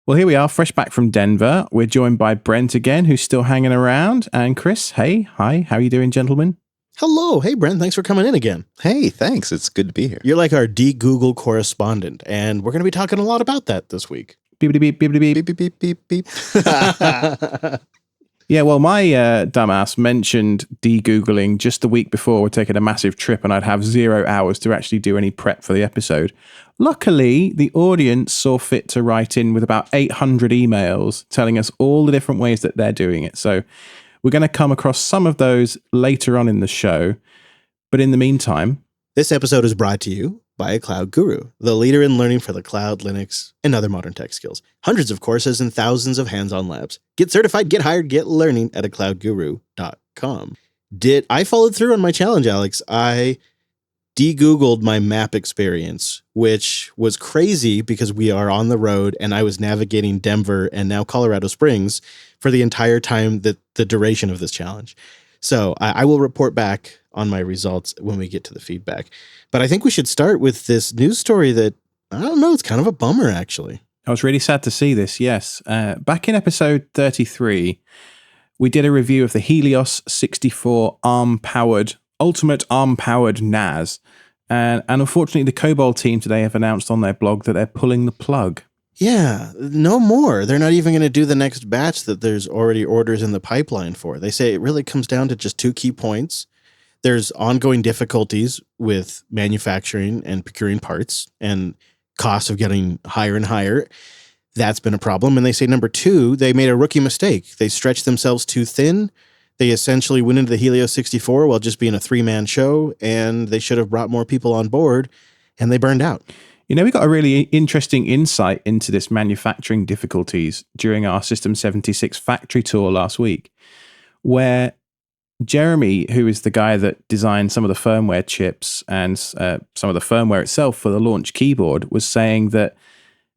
Well, here we are, fresh back from Denver. We're joined by Brent again, who's still hanging around, and Chris. Hey, hi, how are you doing, gentlemen? Hello. Hey, Brent. Thanks for coming in again. Hey, thanks. It's good to be here. You're like our DeGoogle correspondent, and we're going to be talking a lot about that this week. Beep, beep, beep, beep, beep, beep, beep, beep. Yeah, well, my dumbass mentioned de-Googling just the week before we're taking a massive trip, and I'd have 0 hours to actually do any prep for the episode. Luckily, the audience saw fit to write in with about 800 emails telling us all the different ways that they're doing it. So we're going to come across some of those later on in the show. But in the meantime, this episode is brought to you by a cloud guru, the leader in learning for the cloud, Linux, and other modern tech skills. Hundreds of courses and thousands of hands-on labs. Get certified, get hired, get learning at acloudguru.com. I followed through on my challenge, Alex. I de-Googled my map experience, which was crazy because we are on the road and I was navigating Denver and now Colorado Springs for the entire time, the duration of this challenge. So I will report back on my results when we get to the feedback. But I think we should start with this news story that, I don't know, it's kind of a bummer, actually. I was really sad to see this, yes. Back in episode 33, we did a review of the Helios 64 ultimate ARM-powered NAS. And unfortunately, the Kobol team today have announced on their blog that they're pulling the plug. Yeah, no more. They're not even going to do the next batch that there's already orders in the pipeline for. They say it really comes down to just 2 key points. There's ongoing difficulties with manufacturing and procuring parts and costs of getting higher and higher. That's been a problem. And they say, number 2, they made a rookie mistake. They stretched themselves too thin. They essentially went into the Helios 64 while just being a 3-man show, and they should have brought more people on board, and they burned out. You know, we got a really interesting insight into this manufacturing difficulties during our System 76 factory tour last week, where Jeremy, who is the guy that designed some of the firmware chips and some of the firmware itself for the launch keyboard, was saying that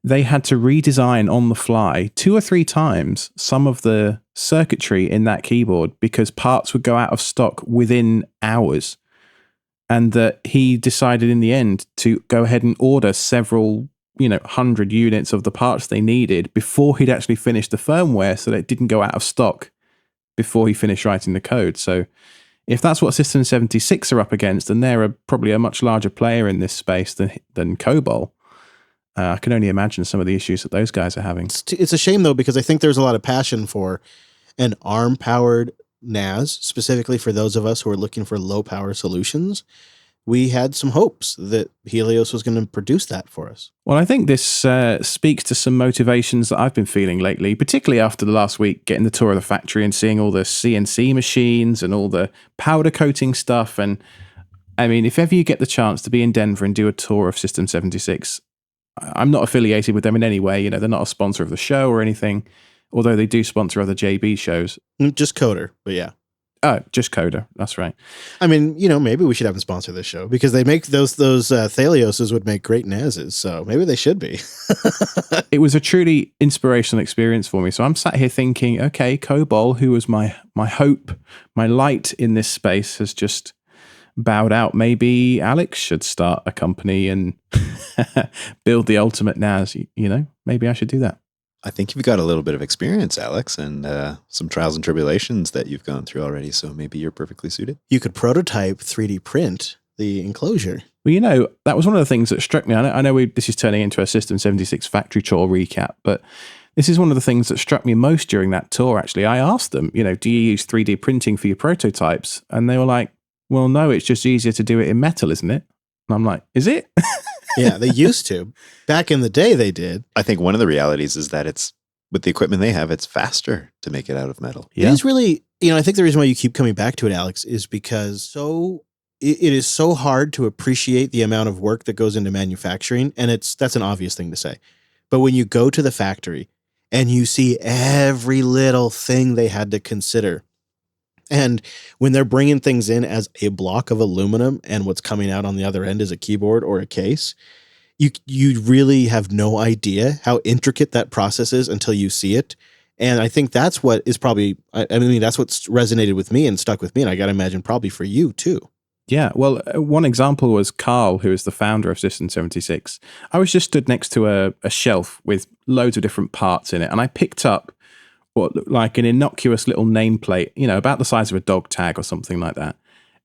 they had to redesign on the fly 2 or 3 times some of the circuitry in that keyboard because parts would go out of stock within hours. And that he decided in the end to go ahead and order several, 100 units of the parts they needed before he'd actually finished the firmware so that it didn't go out of stock before he finished writing the code. So if that's what System 76 are up against, and they're probably a much larger player in this space than Kobol, I can only imagine some of the issues that those guys are having. It's a shame, though, because I think there's a lot of passion for an ARM-powered NAS, specifically for those of us who are looking for low-power solutions. We had some hopes that Helios was going to produce that for us. Well, I think this speaks to some motivations that I've been feeling lately, particularly after the last week, getting the tour of the factory and seeing all the CNC machines and all the powder coating stuff. And I mean, if ever you get the chance to be in Denver and do a tour of System 76, I'm not affiliated with them in any way. They're not a sponsor of the show or anything, although they do sponsor other JB shows. Just Coder, but yeah. Oh, just Coder. That's right. I mean, maybe we should have them sponsor this show because they make those Thalioses would make great NASs. So maybe they should be. It was a truly inspirational experience for me. So I'm sat here thinking, okay, Kobol, who was my hope, my light in this space, has just bowed out. Maybe Alex should start a company and build the ultimate NAS. Maybe I should do that. I think you've got a little bit of experience, Alex, and some trials and tribulations that you've gone through already, so maybe you're perfectly suited. You could prototype 3D print the enclosure. Well, that was one of the things that struck me. I know this is turning into a System 76 factory tour recap, but this is one of the things that struck me most during that tour, actually. I asked them, do you use 3D printing for your prototypes? And they were like, well, no, it's just easier to do it in metal, isn't it? And I'm like, is it? Yeah, they used to. Back in the day, they did. I think one of the realities is that it's, with the equipment they have, it's faster to make it out of metal. Yeah. It is really, I think the reason why you keep coming back to it, Alex, is because it is so hard to appreciate the amount of work that goes into manufacturing. And that's an obvious thing to say. But when you go to the factory and you see every little thing they had to consider, and when they're bringing things in as a block of aluminum and what's coming out on the other end is a keyboard or a case, you really have no idea how intricate that process is until you see it. And I think that's what is probably, that's what's resonated with me and stuck with me. And I got to imagine probably for you too. Yeah, well, one example was Carl, who is the founder of System 76. I was just stood next to a shelf with loads of different parts in it, and I picked up what looked like an innocuous little nameplate, about the size of a dog tag or something like that.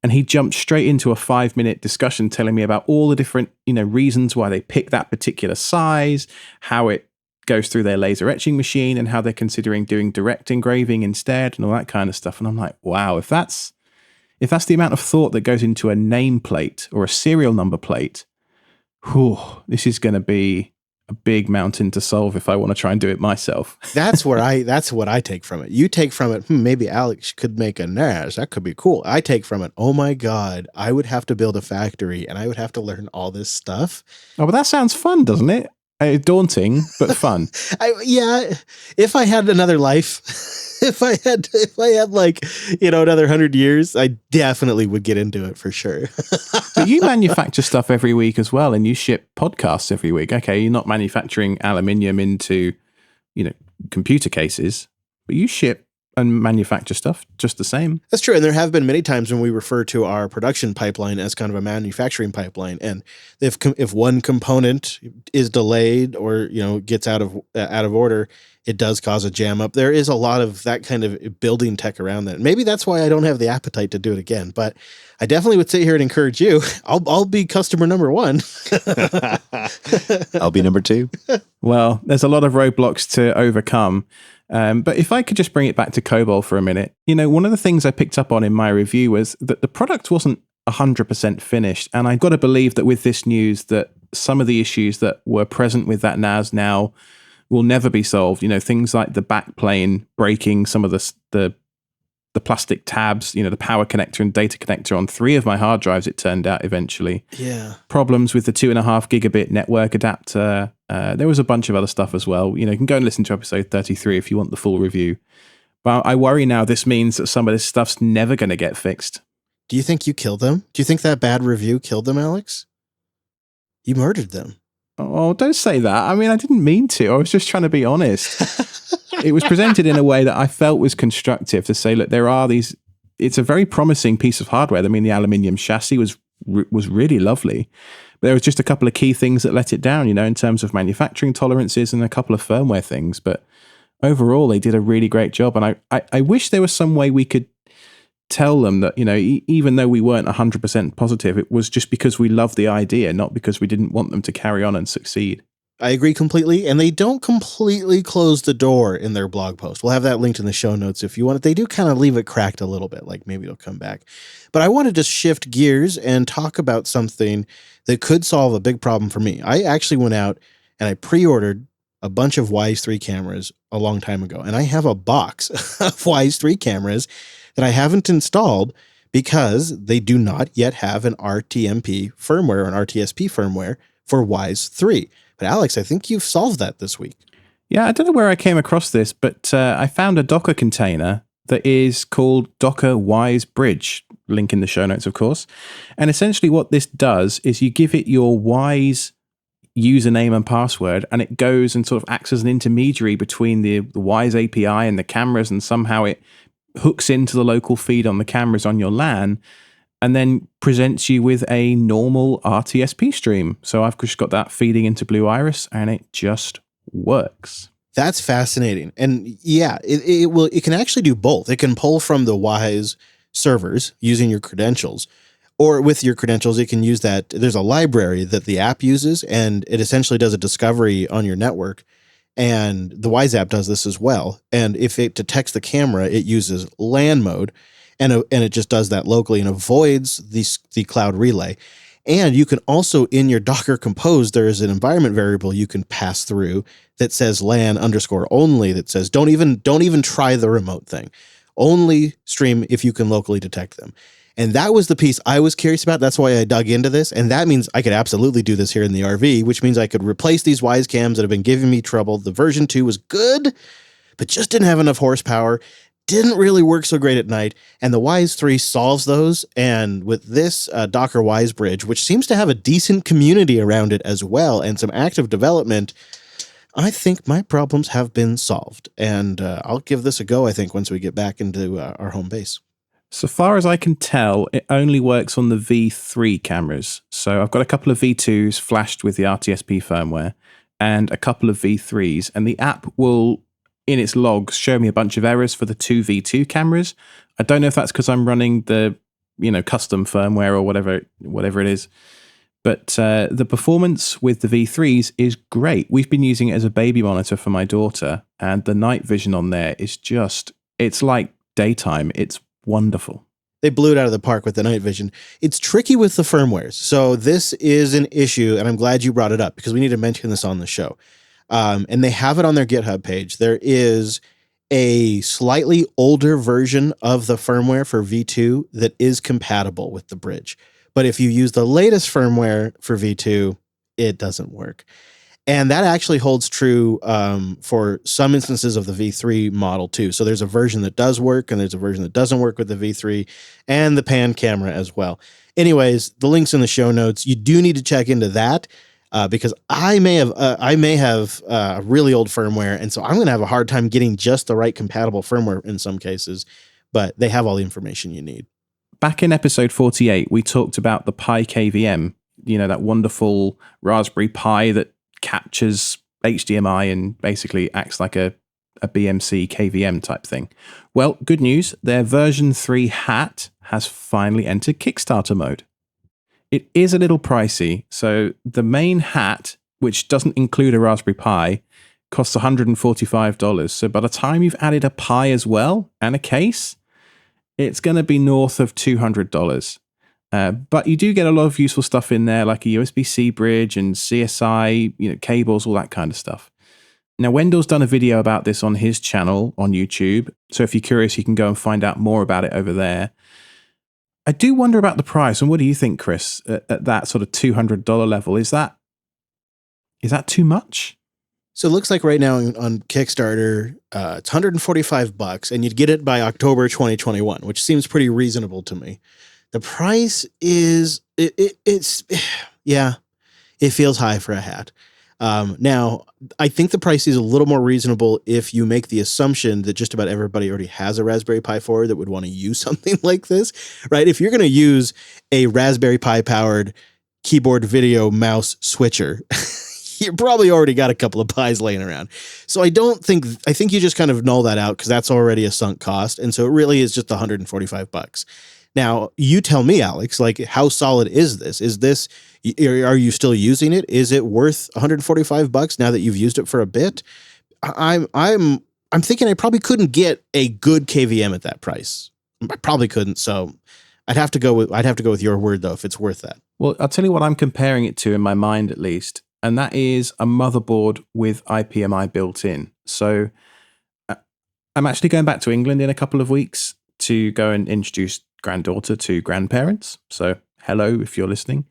And he jumped straight into a 5-minute discussion telling me about all the different, reasons why they picked that particular size, how it goes through their laser etching machine, and how they're considering doing direct engraving instead, and all that kind of stuff. And I'm like, wow, if that's the amount of thought that goes into a nameplate or a serial number plate, this is going to be a big mountain to solve if I want to try and do it myself. That's what I take from it. You take from it, maybe Alex could make a NAS. That could be cool. I take from it, oh my God, I would have to build a factory and I would have to learn all this stuff. Oh, but that sounds fun, doesn't it? Daunting, but fun. Yeah, if I had another life, if I had like, another 100 years, I definitely would get into it for sure. But you manufacture stuff every week as well, and you ship podcasts every week. Okay, you're not manufacturing aluminium into, computer cases, but you ship and manufacture stuff just the same. That's true. And there have been many times when we refer to our production pipeline as kind of a manufacturing pipeline. And if one component is delayed or, gets out of order, it does cause a jam up. There is a lot of that kind of building tech around that. Maybe that's why I don't have the appetite to do it again, but I definitely would sit here and encourage you. I'll be customer number 1. I'll be number 2. Well, there's a lot of roadblocks to overcome. But if I could just bring it back to Kobol for a minute, one of the things I picked up on in my review was that the product wasn't 100% finished. And I've got to believe that with this news that some of the issues that were present with that NAS now will never be solved. Things like the backplane breaking, some of the plastic tabs, the power connector and data connector on 3 of my hard drives, it turned out eventually. Yeah. Problems with the 2.5 gigabit network adapter. There was a bunch of other stuff as well. You can go and listen to episode 33 if you want the full review. But I worry now this means that some of this stuff's never going to get fixed. Do you think you killed them? Do you think that bad review killed them, Alex? You murdered them. Oh, don't say that. I mean, I didn't mean to. I was just trying to be honest. It was presented in a way that I felt was constructive to say, look, there are these, it's a very promising piece of hardware. I mean, the aluminium chassis was really lovely. But there was just a couple of key things that let it down, in terms of manufacturing tolerances and a couple of firmware things. But overall, they did a really great job. And I wish there was some way we could tell them that, even though we weren't 100% positive, it was just because we loved the idea, not because we didn't want them to carry on and succeed. I agree completely. And they don't completely close the door in their blog post. We'll have that linked in the show notes if you want it. They do kind of leave it cracked a little bit, like maybe it'll come back. But I wanted to shift gears and talk about something that could solve a big problem for me. I actually went out and I pre-ordered a bunch of Wyze 3 cameras a long time ago. And I have a box of Wyze 3 cameras that I haven't installed because they do not yet have an RTMP firmware or an RTSP firmware for Wyze 3. But Alex, I think you've solved that this week. Yeah, I don't know where I came across this, but I found a Docker container that is called Docker Wyze Bridge. Link in the show notes, of course. And essentially what this does is you give it your Wyze username and password, and it goes and sort of acts as an intermediary between the Wyze API and the cameras, and somehow it hooks into the local feed on the cameras on your LAN, and then presents you with a normal RTSP stream. So I've just got that feeding into Blue Iris, and it just works. That's fascinating. And yeah, it can actually do both. It can pull from the Wyze servers using your credentials, or with your credentials, it can use that. There's a library that the app uses, and it essentially does a discovery on your network. And the Wyze app does this as well. And if it detects the camera, it uses LAN mode, and it just does that locally and avoids the cloud relay. And you can also, in your Docker Compose, there is an environment variable you can pass through that says LAN_only, that says don't even try the remote thing. Only stream if you can locally detect them. And that was the piece I was curious about. That's why I dug into this. And that means I could absolutely do this here in the RV, which means I could replace these Wyze cams that have been giving me trouble. The version 2 was good, but just didn't have enough horsepower. Didn't really work so great at night. And the Wyze 3 solves those. And with this Docker Wyze Bridge, which seems to have a decent community around it as well, and some active development, I think my problems have been solved. And I'll give this a go, I think, once we get back into our home base. So far as I can tell, it only works on the V3 cameras. So I've got a couple of V2s flashed with the RTSP firmware and a couple of V3s, and the app will, in its logs, show me a bunch of errors for the two V2 cameras. I don't know if that's because I'm running the, custom firmware or whatever it is. But the performance with the V3s is great. We've been using it as a baby monitor for my daughter, and the night vision on there is it's like daytime. It's wonderful. They blew it out of the park with the night vision. It's tricky with the firmwares. So this is an issue, and I'm glad you brought it up because we need to mention this on the show. And they have it on their GitHub page. There is a slightly older version of the firmware for V2 that is compatible with the bridge. But if you use the latest firmware for V2, it doesn't work. And that actually holds true for some instances of the V3 model too. So there's a version that does work, and there's a version that doesn't work with the V3 and the pan camera as well. Anyways, the link's in the show notes. You do need to check into that because I may have a really old firmware, and so I'm going to have a hard time getting just the right compatible firmware in some cases. But they have all the information you need. Back in episode 48, we talked about the PiKVM, that wonderful Raspberry Pi that captures HDMI and basically acts like a BMC KVM type thing. Well, good news, their version 3 hat has finally entered Kickstarter mode. It is a little pricey, so the main hat, which doesn't include a Raspberry Pi, costs $145. So by the time you've added a Pi as well and a case, it's going to be north of $200. But you do get a lot of useful stuff in there, like a USB-C bridge and CSI, cables, all that kind of stuff. Now, Wendell's done a video about this on his channel on YouTube. So if you're curious, you can go and find out more about it over there. I do wonder about the price. And what do you think, Chris, at that sort of $200 level? Is that too much? So it looks like right now on Kickstarter, it's $145, and you'd get it by October 2021, which seems pretty reasonable to me. The price is it feels high for a hat. Now, I think the price is a little more reasonable if you make the assumption that just about everybody already has a Raspberry Pi 4 that would want to use something like this, right? If you're going to use a Raspberry Pi powered keyboard video mouse switcher, you probably already got a couple of Pis laying around. So I think you just kind of null that out because that's already a sunk cost. And so it really is just $145. Now, you tell me, Alex, like, how solid is this? Are you still using it? Is it worth $145 now that you've used it for a bit? I'm thinking I probably couldn't get a good KVM at that price. I probably couldn't. So I'd have to go with your word though, if it's worth that. Well, I'll tell you what I'm comparing it to in my mind, at least. And that is a motherboard with IPMI built in. So I'm actually going back to England in a couple of weeks to go and introduce granddaughter to grandparents. So hello, if you're listening.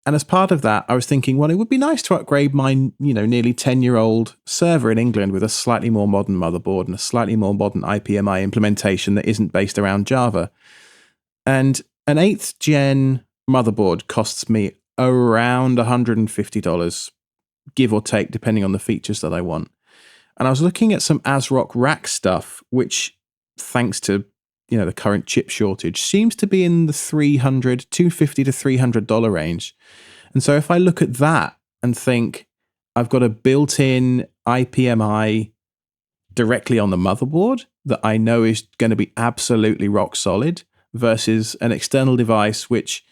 And as part of that, I was thinking, well, it would be nice to upgrade my, nearly 10-year-old server in England with a slightly more modern motherboard and a slightly more modern IPMI implementation that isn't based around Java. And an 8th gen motherboard costs me around $150, give or take, depending on the features that I want. And I was looking at some ASRock rack stuff, which, thanks to the current chip shortage, seems to be in the $250 to $300 range. And so if I look at that and think I've got a built-in IPMI directly on the motherboard that I know is going to be absolutely rock solid versus an external device, which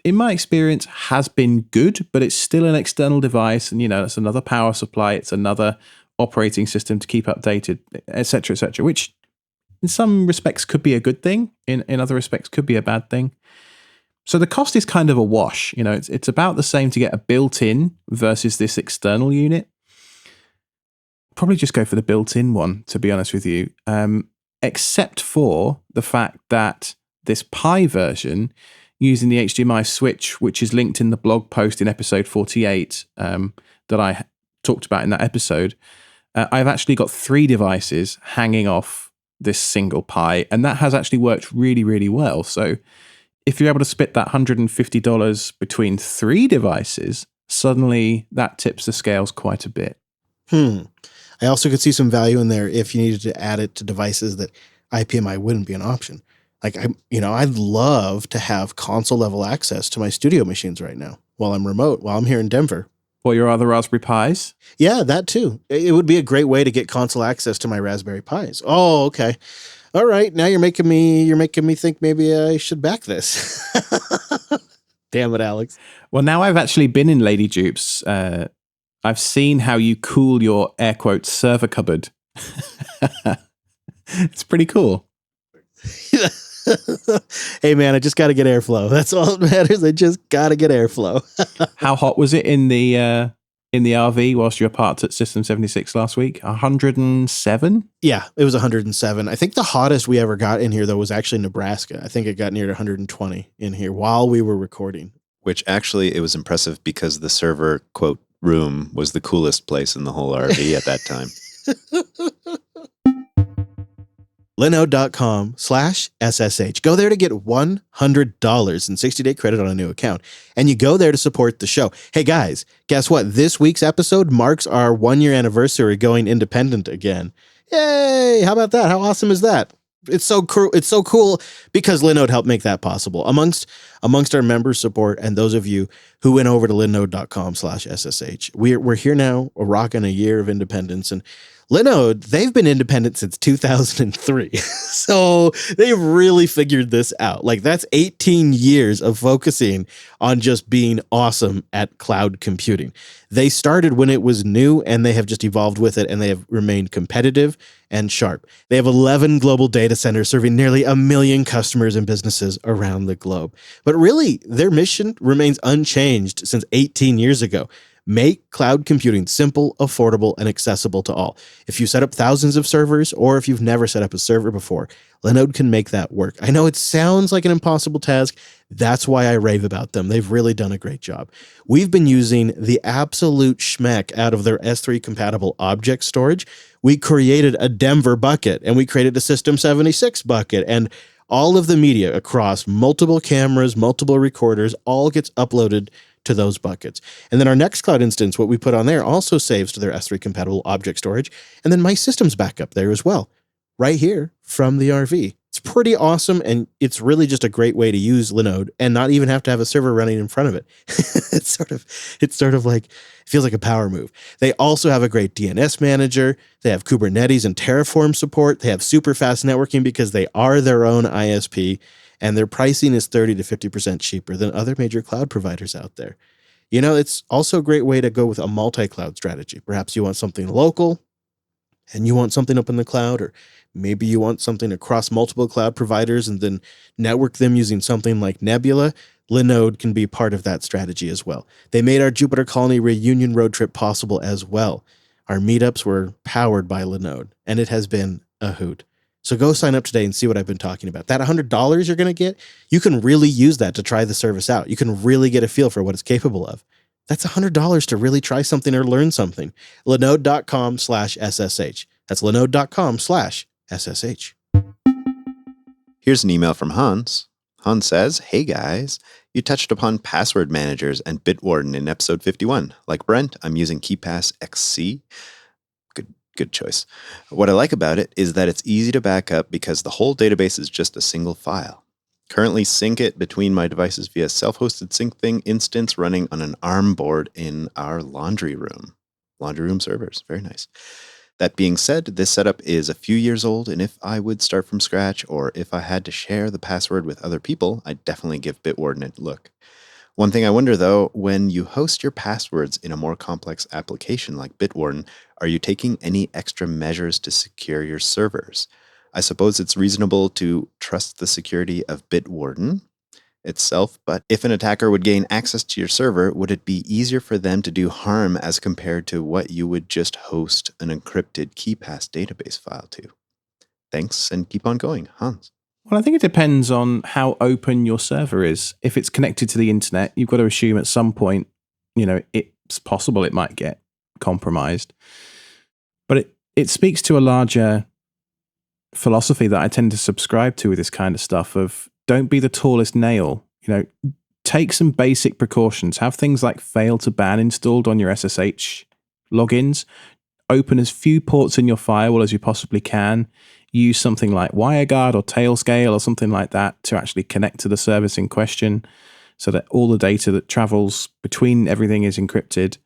in my experience has been good, but it's still an external device. And, it's another power supply. It's another operating system to keep updated, et cetera, which in some respects could be a good thing. In other respects could be a bad thing. So the cost is kind of a wash. It's about the same to get a built-in versus this external unit. Probably just go for the built-in one, to be honest with you. Except for the fact that this Pi version, using the HDMI switch, which is linked in the blog post in episode 48 that I talked about in that episode, I've actually got 3 devices hanging off this single Pi, and that has actually worked really, really well. So if you're able to split that $150 between 3 devices, suddenly that tips the scales quite a bit. I also could see some value in there if you needed to add it to devices that IPMI wouldn't be an option. I'd love to have console level access to my studio machines right now while I'm remote, while I'm here in Denver. Or your other Raspberry Pis? Yeah, that too. It would be a great way to get console access to my Raspberry Pis. Oh, okay. All right. Now you're making me think maybe I should back this. Damn it, Alex. Well, now I've actually been in Lady Dupes. I've seen how you cool your air quotes server cupboard. It's pretty cool. Hey man, I just got to get airflow. That's all that matters. I just got to get airflow. How hot was it in the RV whilst you were parked at System 76 last week? 107? Yeah, it was 107. I think the hottest we ever got in here though was actually Nebraska. I think it got near to 120 in here while we were recording. Which actually, it was impressive because the server, quote, room was the coolest place in the whole RV at that time. Linode.com/SSH. Go there to get $100 in 60-day credit on a new account. And you go there to support the show. Hey guys, guess what? This week's episode marks our 1-year anniversary going independent again. Yay! How about that? How awesome is that? It's so cool. It's so cool because Linode helped make that possible. Amongst our member support and those of you who went over to linode.com/SSH. We're here now, rocking a year of independence, and Linode, they've been independent since 2003. So they've really figured this out. Like that's 18 years of focusing on just being awesome at cloud computing. They started when it was new and they have just evolved with it and they have remained competitive and sharp. They have 11 global data centers serving nearly 1 million customers and businesses around the globe. But really, their mission remains unchanged since 18 years ago. Make cloud computing simple, affordable, and accessible to all. If you set up thousands of servers, or if you've never set up a server before, Linode can make that work. I know it sounds like an impossible task. That's why I rave about them. They've really done a great job. We've been using the absolute schmeck out of their S3 compatible object storage. We created a Denver bucket, and we created a System 76 bucket, and all of the media across multiple cameras, multiple recorders, all gets uploaded to those buckets. And then our Nextcloud instance, what we put on there also saves to their S3 compatible object storage. And then my system's backup there as well, right here from the RV. It's pretty awesome. And it's really just a great way to use Linode and not even have to have a server running in front of it. It's sort of like, it feels like a power move. They also have a great DNS manager. They have Kubernetes and Terraform support. They have super fast networking because they are their own ISP. And their pricing is 30 to 50% cheaper than other major cloud providers out there. You know, it's also a great way to go with a multi-cloud strategy. Perhaps you want something local and you want something up in the cloud, or maybe you want something across multiple cloud providers and then network them using something like Nebula. Linode can be part of that strategy as well. They made our Jupiter Colony reunion road trip possible as well. Our meetups were powered by Linode, and it has been a hoot. So go sign up today and see what I've been talking about. That $100 you're going to get, you can really use that to try the service out. You can really get a feel for what it's capable of. That's $100 to really try something or learn something. Linode.com/SSH. That's Linode.com/SSH. Here's an email from Hans. Hans says, "Hey guys, you touched upon password managers and Bitwarden in episode 51. Like Brent, I'm using KeePass XC. Good choice. What I like about it is that it's easy to back up because the whole database is just a single file. Currently sync it between my devices via self-hosted SyncThing instance running on an ARM board in our laundry room. Laundry room servers. Very nice. That being said, this setup is a few years old, and if I would start from scratch or if I had to share the password with other people, I'd definitely give Bitwarden a look. One thing I wonder, though, when you host your passwords in a more complex application like Bitwarden, are you taking any extra measures to secure your servers? I suppose it's reasonable to trust the security of Bitwarden itself, but if an attacker would gain access to your server, would it be easier for them to do harm as compared to what you would just host an encrypted KeePass database file to? Thanks, and keep on going, Hans." Well, I think it depends on how open your server is. If it's connected to the internet, you've got to assume at some point, it's possible it might get compromised. But it speaks to a larger philosophy that I tend to subscribe to with this kind of stuff of don't be the tallest nail. Take some basic precautions. Have things like fail to ban installed on your SSH logins. open as few ports in your firewall as you possibly can. Use something like WireGuard or Tailscale or something like that to actually connect to the service in question so that all the data that travels between everything is encrypted.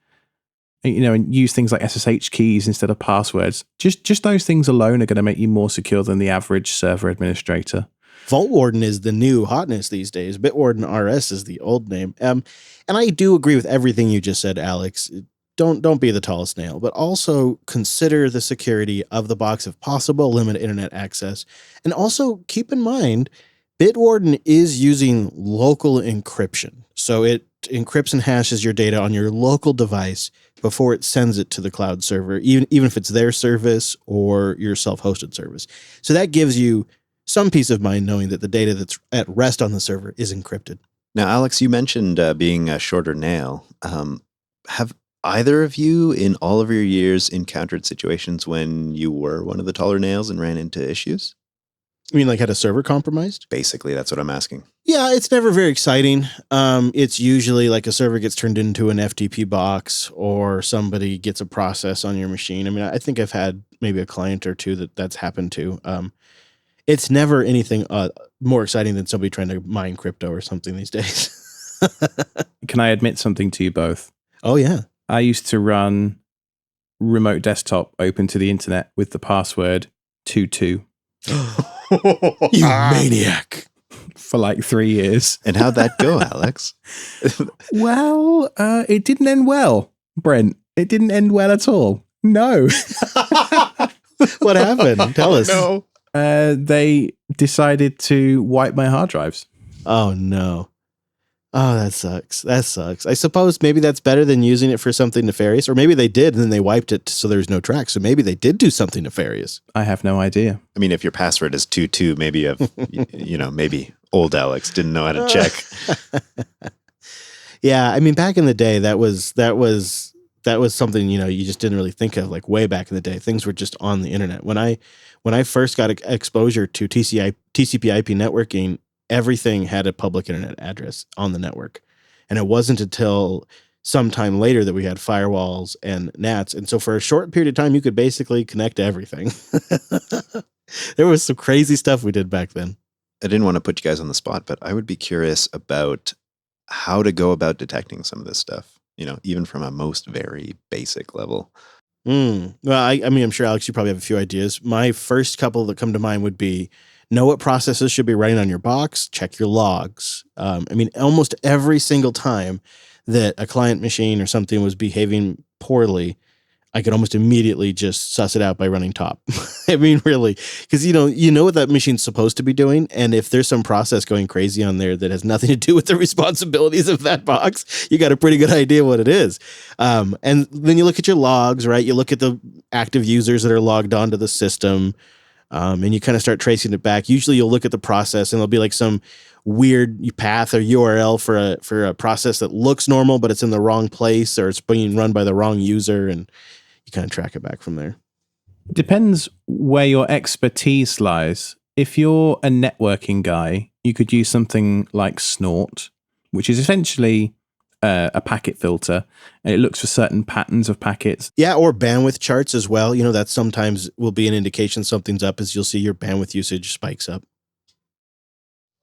And use things like SSH keys instead of passwords. Just those things alone are going to make you more secure than the average server administrator. Vault Warden is the new hotness these days. Bitwarden RS is the old name. And I do agree with everything you just said, Alex. Don't be the tallest nail, but also consider the security of the box if possible, limit internet access. And also keep in mind, Bitwarden is using local encryption. So it encrypts and hashes your data on your local device before it sends it to the cloud server, even if it's their service or your self-hosted service. So that gives you some peace of mind knowing that the data that's at rest on the server is encrypted. Now, Alex, you mentioned being a shorter nail. Have either of you in all of your years encountered situations when you were one of the taller nails and ran into issues? I mean, like had a server compromised? Basically, that's what I'm asking. Yeah, it's never very exciting. It's usually like a server gets turned into an FTP box or somebody gets a process on your machine. I mean, I think I've had maybe a client or two that's happened to. It's never anything more exciting than somebody trying to mine crypto or something these days. Can I admit something to you both? Oh, yeah. I used to run remote desktop open to the internet with the password 22. You maniac. For like 3 years. And how'd that go, Alex? Well, it didn't end well, Brent. It didn't end well at all. No. What happened? Tell us. No. They decided to wipe my hard drives. Oh, no. Oh, that sucks. That sucks. I suppose maybe that's better than using it for something nefarious, or maybe they did and then they wiped it so there's no track. So maybe they did do something nefarious. I have no idea. I mean, if your password is 22, maybe maybe old Alex didn't know how to check. Yeah, I mean, back in the day, that was something you just didn't really think of. Like way back in the day, things were just on the internet. When I first got exposure to TCP/IP networking, everything had a public internet address on the network. And it wasn't until sometime later that we had firewalls and NATs. And so for a short period of time, you could basically connect to everything. There was some crazy stuff we did back then. I didn't want to put you guys on the spot, but I would be curious about how to go about detecting some of this stuff, even from a most very basic level. Well, I mean, I'm sure, Alex, you probably have a few ideas. My first couple that come to mind would be know what processes should be running on your box, check your logs. I mean, almost every single time that a client machine or something was behaving poorly, I could almost immediately just suss it out by running top. I mean, really, because you know what that machine's supposed to be doing, and if there's some process going crazy on there that has nothing to do with the responsibilities of that box, you got a pretty good idea what it is. And then you look at your logs, right? You look at the active users that are logged onto the system. And you kind of start tracing it back. Usually you'll look at the process and there'll be like some weird path or URL for a process that looks normal, but it's in the wrong place or it's being run by the wrong user, and you kind of track it back from there. Depends where your expertise lies. If you're a networking guy, you could use something like Snort, which is essentially a packet filter, and it looks for certain patterns of packets. Yeah, or bandwidth charts as well. That sometimes will be an indication something's up, as you'll see your bandwidth usage spikes up.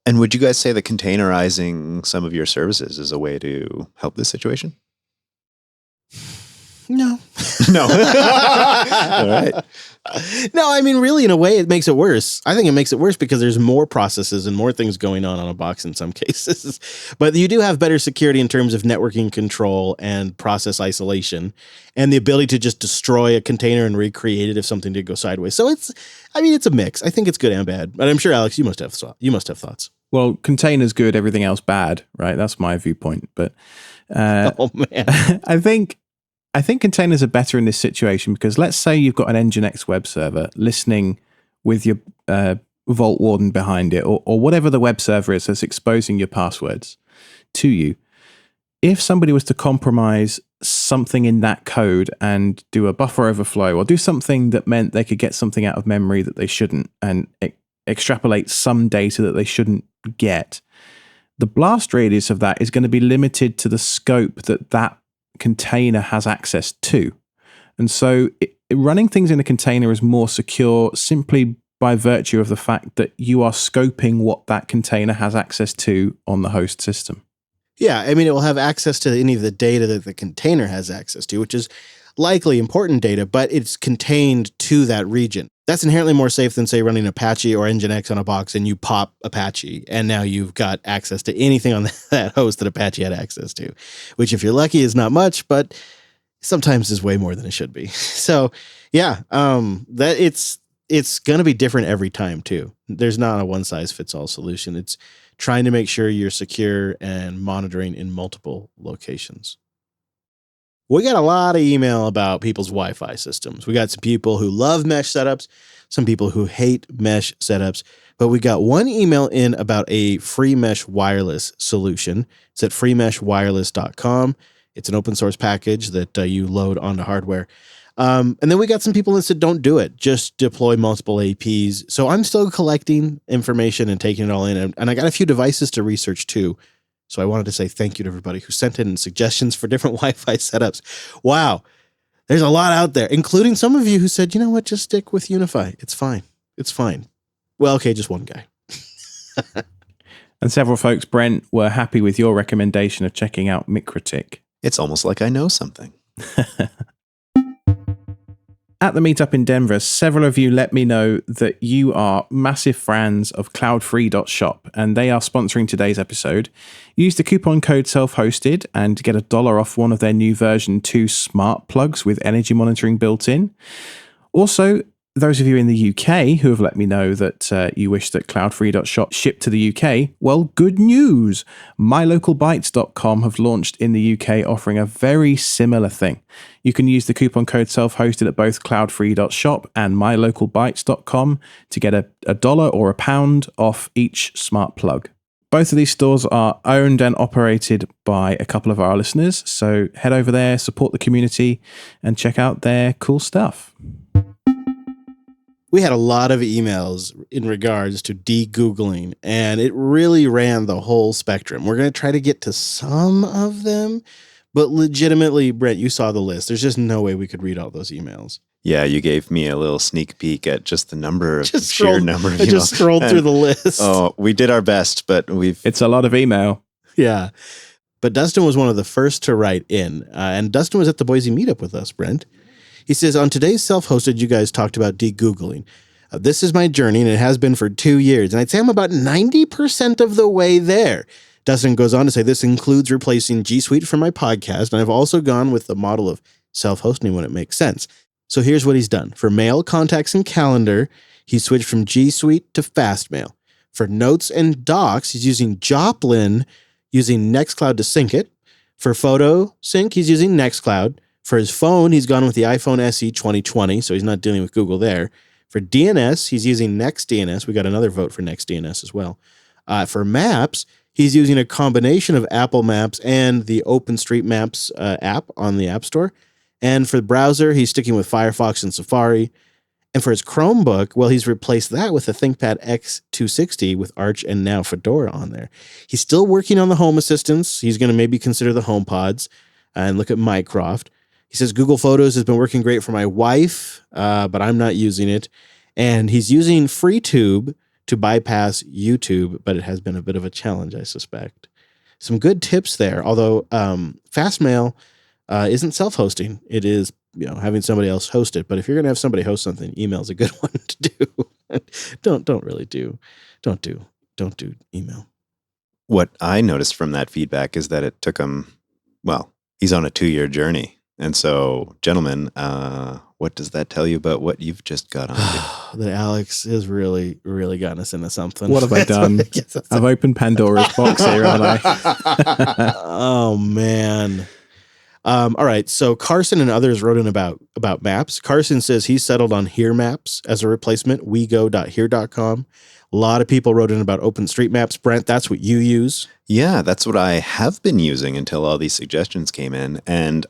And would you guys say that containerizing some of your services is a way to help this situation? No. No. All right. No, I mean, really, in a way, it makes it worse. I think it makes it worse because there's more processes and more things going on a box in some cases. But you do have better security in terms of networking control and process isolation and the ability to just destroy a container and recreate it if something did go sideways. So it's a mix. I think it's good and bad. But I'm sure, Alex, you must have thoughts. Well, containers good, everything else bad, right? That's my viewpoint. But oh, man. I think containers are better in this situation because let's say you've got an Nginx web server listening with your Vault Warden behind it or whatever the web server is that's exposing your passwords to you. If somebody was to compromise something in that code and do a buffer overflow or do something that meant they could get something out of memory that they shouldn't and extrapolate some data that they shouldn't get, the blast radius of that is going to be limited to the scope that container has access to. And so running things in a container is more secure simply by virtue of the fact that you are scoping what that container has access to on the host system. Yeah, I mean, it will have access to any of the data that the container has access to, which is likely important data, but it's contained to that region. That's inherently more safe than, say, running Apache or Nginx on a box and you pop Apache, and now you've got access to anything on that host that Apache had access to, which, if you're lucky, is not much, but sometimes is way more than it should be. So, yeah, that it's going to be different every time, too. There's not a one-size-fits-all solution. It's trying to make sure you're secure and monitoring in multiple locations. We got a lot of email about people's Wi-Fi systems. We got some people who love mesh setups, some people who hate mesh setups, but we got one email in about a free mesh wireless solution. It's at freemeshwireless.com. It's an open source package that you load onto hardware. And then we got some people that said, don't do it. Just deploy multiple APs. So I'm still collecting information and taking it all in. And I got a few devices to research too. So I wanted to say thank you to everybody who sent in suggestions for different Wi-Fi setups. Wow. There's a lot out there, including some of you who said, you know what, just stick with Unify. It's fine. It's fine. Well, okay, just one guy. And several folks, Brent, were happy with your recommendation of checking out MikroTik. It's almost like I know something. At the meetup in Denver, several of you let me know that you are massive fans of cloudfree.shop, and they are sponsoring today's episode. Use the coupon code self-hosted and get $1 off one of their new version 2 smart plugs with energy monitoring built in. Also, those of you in the UK who have let me know that you wish that cloudfree.shop shipped to the UK, well, good news! MyLocalBytes.com have launched in the UK, offering a very similar thing. You can use the coupon code self-hosted at both cloudfree.shop and MyLocalBytes.com to get $1 or £1 off each smart plug. Both of these stores are owned and operated by a couple of our listeners, so head over there, support the community, and check out their cool stuff. We had a lot of emails in regards to DeGoogling, and it really ran the whole spectrum. We're going to try to get to some of them, but legitimately, Brent, you saw the list. There's just no way we could read all those emails. Yeah, you gave me a little sneak peek at just the number of sheer number of emails. I just scrolled through the list. Oh, we did our best, but it's a lot of email. Yeah. But Dustin was one of the first to write in, and Dustin was at the Boise meetup with us, Brent. He says, on today's self-hosted, you guys talked about DeGoogling. This is my journey, and it has been for 2 years. And I'd say I'm about 90% of the way there. Dustin goes on to say, this includes replacing G Suite for my podcast, and I've also gone with the model of self-hosting when it makes sense. So here's what he's done. For mail, contacts, and calendar, he switched from G Suite to Fastmail. For notes and docs, he's using Joplin, using Nextcloud to sync it. For photo sync, he's using Nextcloud. For his phone, he's gone with the iPhone SE 2020, so he's not dealing with Google there. For DNS, he's using NextDNS. We got another vote for NextDNS as well. For maps, he's using a combination of Apple Maps and the OpenStreetMaps app on the App Store. And for the browser, he's sticking with Firefox and Safari. And for his Chromebook, well, he's replaced that with the ThinkPad X260 with Arch and now Fedora on there. He's still working on the Home Assistants. He's going to maybe consider the HomePods and look at Mycroft. He says, Google Photos has been working great for my wife, but I'm not using it. And he's using FreeTube to bypass YouTube, but it has been a bit of a challenge, I suspect. Some good tips there, although Fastmail isn't self-hosting. It is, having somebody else host it. But if you're going to have somebody host something, email's a good one to do. Don't do email. What I noticed from that feedback is that it took him, he's on a 2-year journey. And so, gentlemen, what does that tell you about what you've just got on to? That Alex has really, really gotten us into something. What have I done? I've opened Pandora's box here, haven't I? Oh, man. All right. So Carson and others wrote in about maps. Carson says he's settled on Here Maps as a replacement, wego.here.com. A lot of people wrote in about OpenStreetMaps. Brent, that's what you use. Yeah, that's what I have been using until all these suggestions came in. And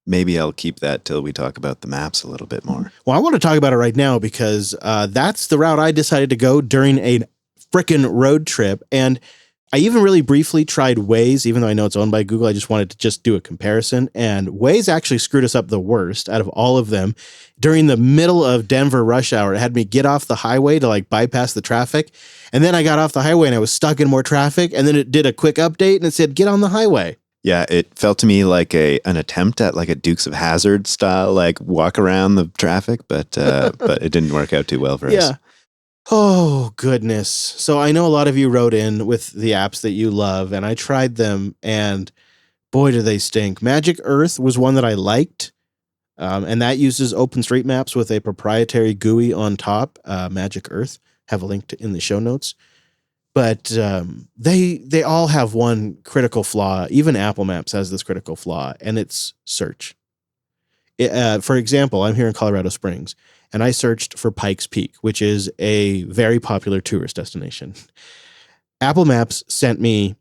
maybe I'll keep that till we talk about the maps a little bit more. Well, I want to talk about it right now because that's the route I decided to go during a frickin' road trip. And I even really briefly tried Wyze, even though I know it's owned by Google. I just wanted to just do a comparison. And Wyze actually screwed us up the worst out of all of them. During the middle of Denver rush hour, it had me get off the highway to like bypass the traffic. And then I got off the highway and I was stuck in more traffic. And then it did a quick update and it said, get on the highway. Yeah, it felt to me like an attempt at like a Dukes of Hazzard style, like walk around the traffic, but it didn't work out too well for us. Yeah. Oh, goodness. So I know a lot of you wrote in with the apps that you love, and I tried them, and boy, do they stink. Magic Earth was one that I liked, and that uses OpenStreetMaps with a proprietary GUI on top, Magic Earth. Have a link in the show notes. But they all have one critical flaw. Even Apple Maps has this critical flaw, and it's search. For example, I'm here in Colorado Springs, and I searched for Pikes Peak, which is a very popular tourist destination. Apple Maps sent me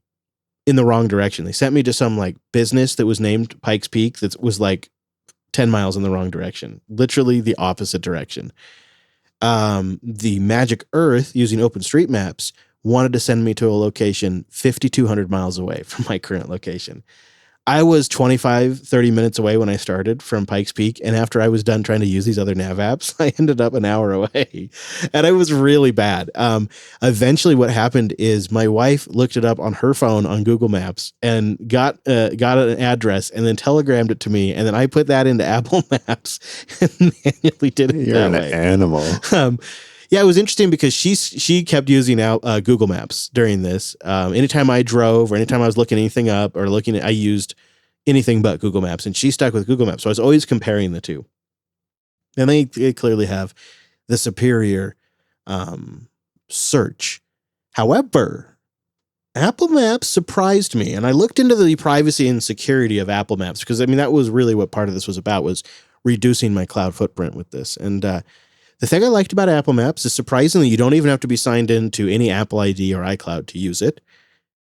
in the wrong direction. They sent me to some like business that was named Pikes Peak that was like 10 miles in the wrong direction, literally the opposite direction. The Magic Earth, using OpenStreetMaps, wanted to send me to a location 5,200 miles away from my current location. I was 25, 30 minutes away when I started from Pikes Peak. And after I was done trying to use these other nav apps, I ended up an hour away. And I was really bad. Eventually what happened is my wife looked it up on her phone on Google Maps and got an address and then telegrammed it to me. And then I put that into Apple Maps and manually did it. You're an animal. Yeah, it was interesting because she kept using Google Maps during this. Anytime I drove or anytime I was looking anything up or I used anything but Google Maps, and she stuck with Google Maps. So I was always comparing the two. And they clearly have the superior search. However, Apple Maps surprised me, and I looked into the privacy and security of Apple Maps because, I mean, that was really what part of this was about, was reducing my cloud footprint with this. And the thing I liked about Apple Maps is surprisingly, you don't even have to be signed into any Apple ID or iCloud to use it.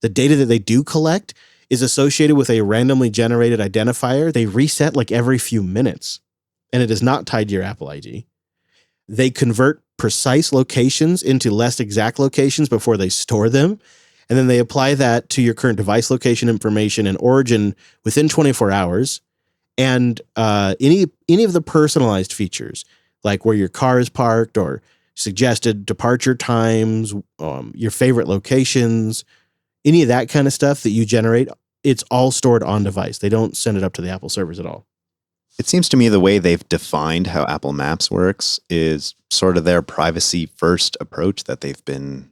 The data that they do collect is associated with a randomly generated identifier. They reset like every few minutes, and it is not tied to your Apple ID. They convert precise locations into less exact locations before they store them, and then they apply that to your current device location information and origin within 24 hours. And any of the personalized features, like where your car is parked or suggested departure times, your favorite locations, any of that kind of stuff that you generate, it's all stored on device. They don't send it up to the Apple servers at all. It seems to me the way they've defined how Apple Maps works is sort of their privacy first approach that they've been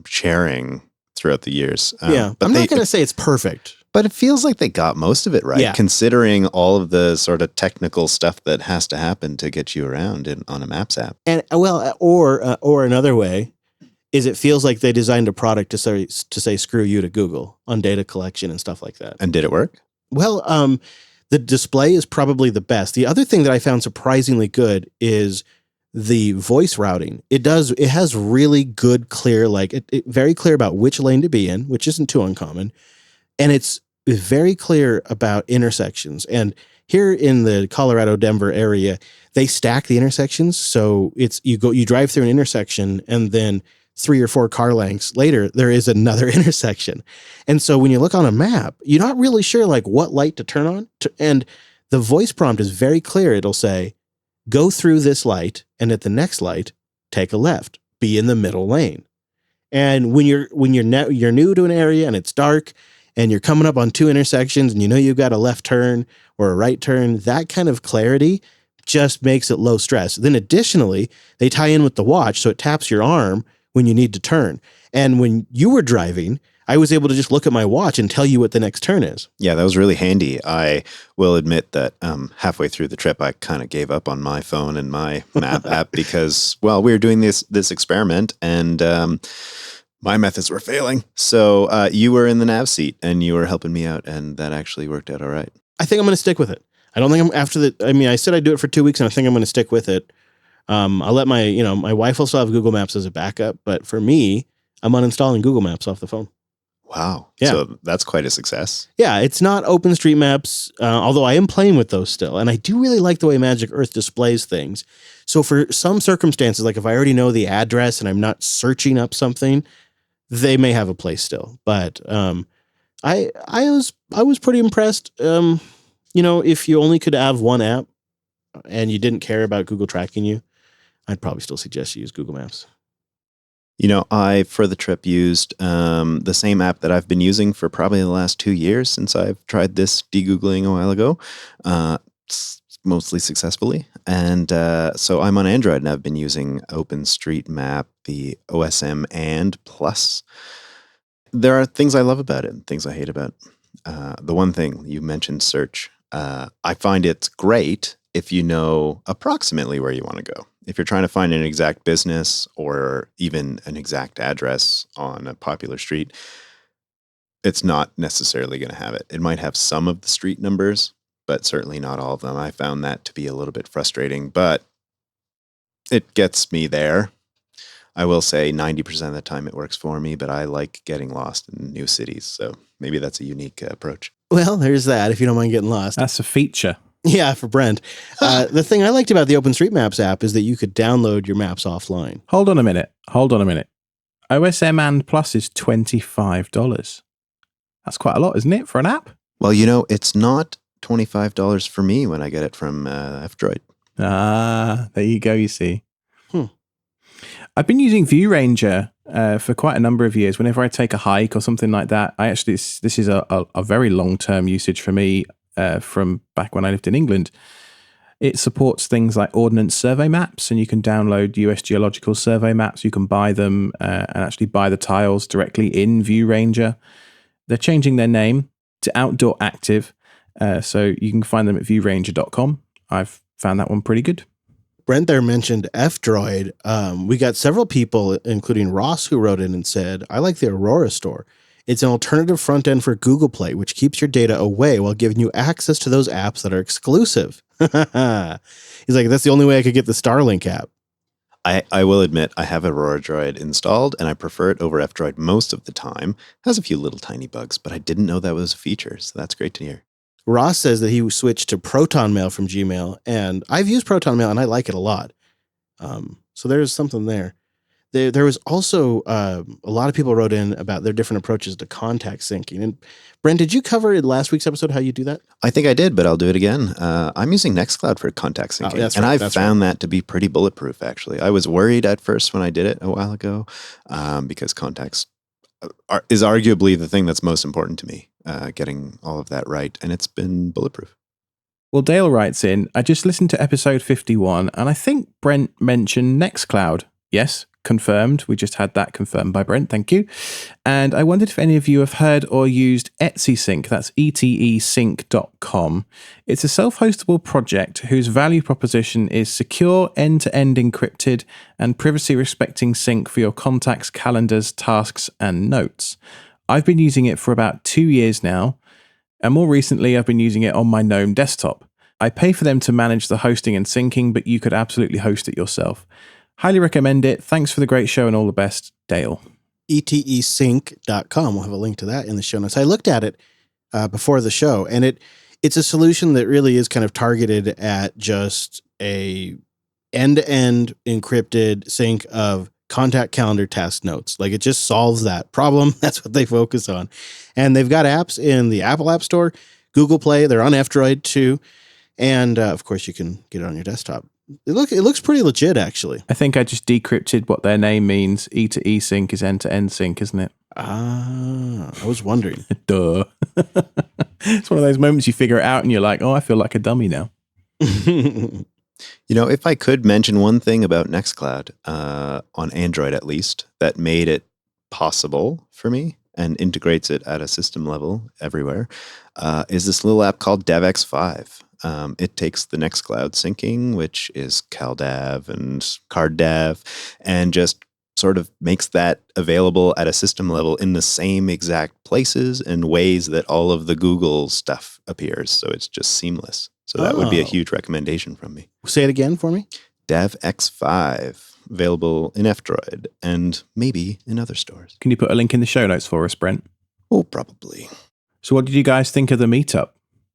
sharing throughout the years. But I'm not going to say it's perfect. But it feels like they got most of it right, considering all of the sort of technical stuff that has to happen to get you around on a Maps app. And or another way is it feels like they designed a product to say screw you to Google on data collection and stuff like that. And did it work? Well, the display is probably the best. The other thing that I found surprisingly good is the voice routing. It has really good, clear, it very clear about which lane to be in, which isn't too uncommon. And it's very clear about intersections. And here in the Colorado, Denver area, they stack the intersections. So you drive through an intersection and then 3 or 4 car lengths later, there is another intersection. And so when you look on a map, you're not really sure like what light to turn on. And the voice prompt is very clear. It'll say, go through this light, and at the next light, take a left. Be in the middle lane. And when you're new to an area and it's dark, and you're coming up on 2 intersections and you know you've got a left turn or a right turn, that kind of clarity just makes it low stress. Then additionally, they tie in with the watch, so it taps your arm when you need to turn. And when you were driving, I was able to just look at my watch and tell you what the next turn is. Yeah, that was really handy. I will admit that halfway through the trip, I kind of gave up on my phone and my map app because, well, we were doing this experiment and my methods were failing. So you were in the nav seat and you were helping me out, and that actually worked out all right. I think I'm going to stick with it. I don't think I said I'd do it for 2 weeks, and I think I'm going to stick with it. I'll let my wife will still have Google Maps as a backup, but for me, I'm uninstalling Google Maps off the phone. Wow. Yeah. So that's quite a success. Yeah, it's not OpenStreetMaps, although I am playing with those still. And I do really like the way Magic Earth displays things. So for some circumstances, like if I already know the address and I'm not searching up something, they may have a place still. But I was pretty impressed. If you only could have one app and you didn't care about Google tracking you, I'd probably still suggest you use Google Maps. I, for the trip, used the same app that I've been using for probably the last 2 years since I've tried this DeGoogling a while ago, mostly successfully. And so I'm on Android, and I've been using OpenStreetMap, the OSM and Plus. There are things I love about it and things I hate about it. The one thing you mentioned, search. I find it's great if you know approximately where you want to go. If you're trying to find an exact business or even an exact address on a popular street, it's not necessarily going to have it. It might have some of the street numbers, but certainly not all of them. I found that to be a little bit frustrating, but it gets me there. I will say 90% of the time it works for me, but I like getting lost in new cities. So maybe that's a unique approach. Well, there's that, if you don't mind getting lost. That's a feature. Yeah, for Brent. The thing I liked about the OpenStreetMaps app is that you could download your maps offline. Hold on a minute. OSM and Plus is $25. That's quite a lot, isn't it, for an app? Well, it's not $25 for me when I get it from F-Droid. Ah, there you go, you see. I've been using ViewRanger for quite a number of years. Whenever I take a hike or something like that, this is a very long-term usage for me from back when I lived in England. It supports things like Ordnance Survey maps, and you can download US Geological Survey maps. You can buy them and actually buy the tiles directly in ViewRanger. They're changing their name to Outdoor Active, so you can find them at viewranger.com. I've found that one pretty good. Brent there mentioned F-Droid. We got several people, including Ross, who wrote in and said, I like the Aurora store. It's an alternative front end for Google Play, which keeps your data away while giving you access to those apps that are exclusive. He's like, that's the only way I could get the Starlink app. I will admit I have Aurora Droid installed, and I prefer it over F-Droid most of the time. It has a few little tiny bugs, but I didn't know that was a feature, so that's great to hear. Ross says that he switched to Proton Mail from Gmail, and I've used Proton Mail, and I like it a lot. So there's something there. There was also a lot of people wrote in about their different approaches to contact syncing. And Brent, did you cover in last week's episode how you do that? I think I did, but I'll do it again. I'm using Nextcloud for contact syncing, and I found that to be pretty bulletproof, actually. I was worried at first when I did it a while ago because contacts is arguably the thing that's most important to me, getting all of that right, and it's been bulletproof. Well, Dale writes in, I just listened to episode 51, and I think Brent mentioned Nextcloud. Yes, confirmed. We just had that confirmed by Brent. Thank you. And I wondered if any of you have heard or used Etsy Sync. That's etesync.com. It's a self-hostable project whose value proposition is secure, end-to-end encrypted, and privacy-respecting sync for your contacts, calendars, tasks, and notes. I've been using it for about 2 years now, and more recently I've been using it on my GNOME desktop. I pay for them to manage the hosting and syncing, but you could absolutely host it yourself. Highly recommend it. Thanks for the great show and all the best, Dale. etesync.com. We'll have a link to that in the show notes. I looked at it before the show, and it's a solution that really is kind of targeted at just a end-to-end encrypted sync of contact, calendar, task, notes. Like, it just solves that problem. That's what they focus on. And they've got apps in the Apple App Store, Google Play. They're on F-Droid too. And of course, you can get it on your desktop. It looks pretty legit, actually. I think I just decrypted what their name means. E to E sync is end to end sync, isn't it? Ah, I was wondering. Duh. It's one of those moments you figure it out and you're like, oh, I feel like a dummy now. If I could mention one thing about Nextcloud, on Android at least, that made it possible for me and integrates it at a system level everywhere, is this little app called DevX5. It takes the Nextcloud syncing, which is CalDAV and CardDAV, and just sort of makes that available at a system level in the same exact places and ways that all of the Google stuff appears. So it's just seamless. So that would be a huge recommendation from me. Say it again for me. DevX5, available in F-Droid and maybe in other stores. Can you put a link in the show notes for us, Brent? Oh, probably. So what did you guys think of the meetup?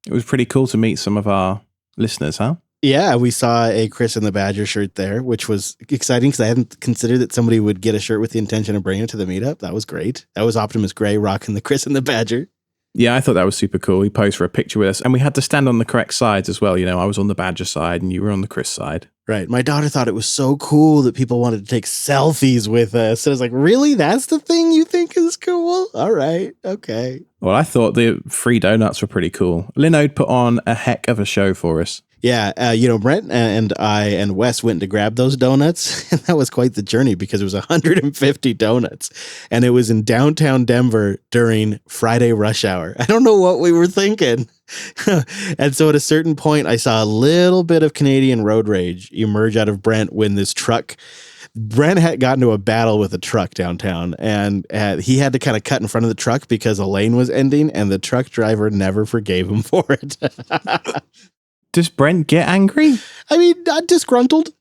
It was pretty cool to meet some of our listeners, huh? Yeah, we saw a Chris and the Badger shirt there, which was exciting because I hadn't considered that somebody would get a shirt with the intention of bringing it to the meetup. That was great. That was Optimus Gray rocking the Chris and the Badger. Yeah, I thought that was super cool. He posed for a picture with us, and we had to stand on the correct sides as well. You know, I was on the Badger side and you were on the Chris side. Right. My daughter thought it was so cool that people wanted to take selfies with us. And I was like, really? That's the thing you think is cool? All right. Okay. Well, I thought the free donuts were pretty cool. Linode put on a heck of a show for us. Yeah. Brent and I and Wes went to grab those donuts. And that was quite the journey because it was 150 donuts. And it was in downtown Denver during Friday rush hour. I don't know what we were thinking. And so at a certain point, I saw a little bit of Canadian road rage emerge out of Brent when Brent had gotten into a battle with a truck downtown, and he had to kind of cut in front of the truck because a lane was ending, and the truck driver never forgave him for it. Does Brent get angry? I mean, not disgruntled.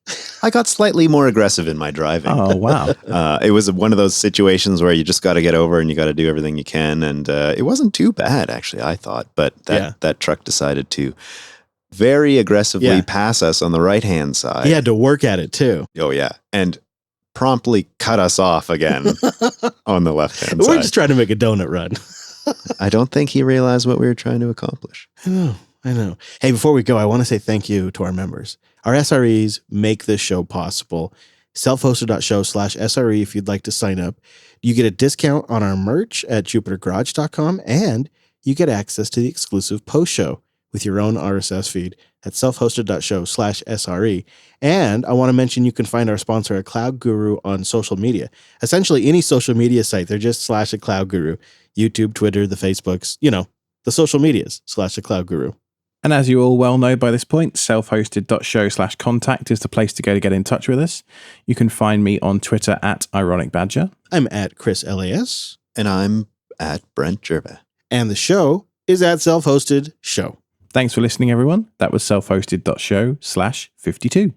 I got slightly more aggressive in my driving. Oh, wow. It was one of those situations where you just got to get over and you got to do everything you can. And it wasn't too bad, actually, I thought. But that truck decided to very aggressively pass us on the right-hand side. He had to work at it, too. Oh, yeah. And promptly cut us off again on the left-hand side. We're just trying to make a donut run. I don't think he realized what we were trying to accomplish. I know. Hey, before we go, I want to say thank you to our members. Our SREs make this show possible. Selfhosted.show/SRE if you'd like to sign up. You get a discount on our merch at jupitergarage.com, and you get access to the exclusive post show with your own RSS feed at selfhosted.show/SRE. And I want to mention you can find our sponsor, a Cloud Guru, on social media. Essentially, any social media site, they're just /a Cloud Guru. YouTube, Twitter, the Facebooks, the social medias /a Cloud Guru. And as you all well know by this point, selfhosted.show/contact is the place to go to get in touch with us. You can find me on Twitter at IronicBadger. I'm at Chris LAS. And I'm at Brent Gervais. And the show is at Self-Hosted Show. Thanks for listening, everyone. That was selfhosted.show/52.